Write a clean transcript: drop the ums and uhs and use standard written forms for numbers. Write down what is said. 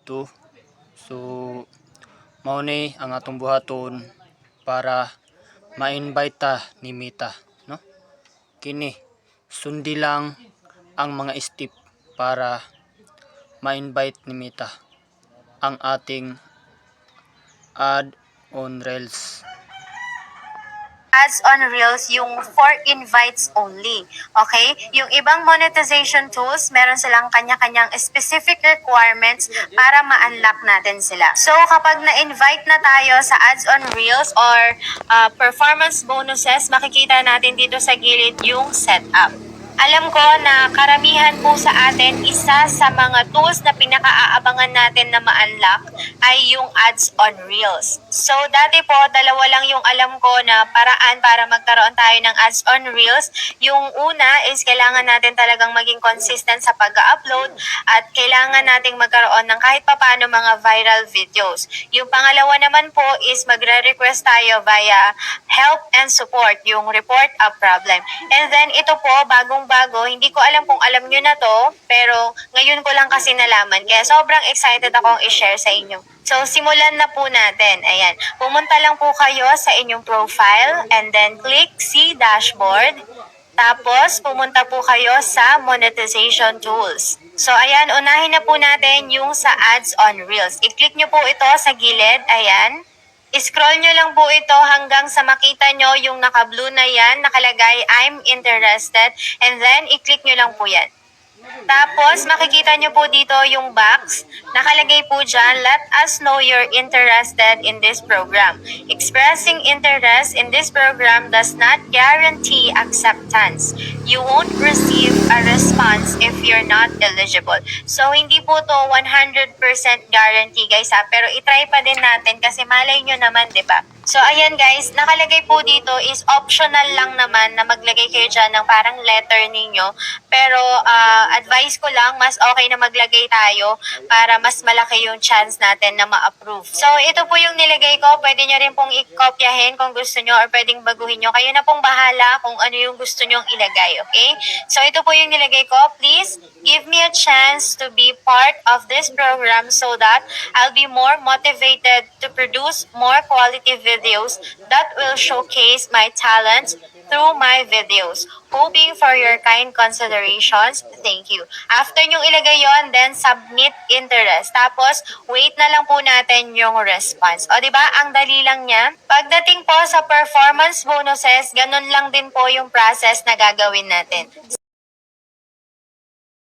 dito. So mao ni ang atong buhaton para ma-invite ta ni Mita, no? Kini sundi lang ang mga step para ma-invite ni Mita ang ating add on reels. Ads on Reels yung for invites only. Okay? Yung ibang monetization tools, meron silang kanya-kanyang specific requirements para ma-unlock natin sila. So, kapag na-invite na tayo sa Ads on Reels or performance bonuses, makikita natin dito sa gilid yung setup. Alam ko na karamihan po sa atin, isa sa mga tools na pinaka-aabangan natin na ma-unlock ay yung Ads on Reels. So, dati po, dalawa lang yung alam ko na paraan para magkaroon tayo ng Ads on Reels. Yung una is kailangan natin talagang maging consistent sa pag-upload at kailangan nating magkaroon ng kahit papano mga viral videos. Yung pangalawa naman po is magre-request tayo via help and support, yung report a problem. And then, ito po, bagong-bago, hindi ko alam kung alam nyo na to, pero ngayon ko lang kasi nalaman. Kaya sobrang excited akong i-share sa inyo. So, simulan na po natin. Ayan. Pumunta lang po kayo sa inyong profile and then click see dashboard. Tapos, pumunta po kayo sa monetization tools. So, ayan, unahin na po natin yung sa Ads on Reels. I-click nyo po ito sa gilid. Ayan. I-scroll nyo lang po ito hanggang sa makita nyo yung naka-blue na yan, nakalagay, I'm interested. And then, i-click nyo lang po yan. Tapos, makikita nyo po dito yung box. Nakalagay po dyan, let us know you're interested in this program. Expressing interest in this program does not guarantee acceptance. You won't receive a response if you're not eligible. So, hindi po to 100% guarantee guys ha. Pero itry pa din natin kasi malay nyo naman, di ba? So, ayan guys, nakalagay po dito is optional lang naman na maglagay kayo dyan ng parang letter ninyo. Pero, advice ko lang, mas okay na maglagay tayo para mas malaki yung chance natin na ma-approve. So, ito po yung nilagay ko. Pwede nyo rin pong i-kopyahin kung gusto nyo or pwedeng baguhin nyo. Kayo na pong bahala kung ano yung gusto nyong ilagay, okay? So, ito po yung nilagay ko. Please, give me a chance to be part of this program so that I'll be more motivated to produce more quality videos that will showcase my talents through my videos. Hoping for your kind considerations. Thank you. After nyong ilagay yon, then submit interest. Tapos, wait na lang po natin yung response. O, di ba? Ang dali lang niya. Pagdating po sa performance bonuses, ganun lang din po yung process na gagawin natin.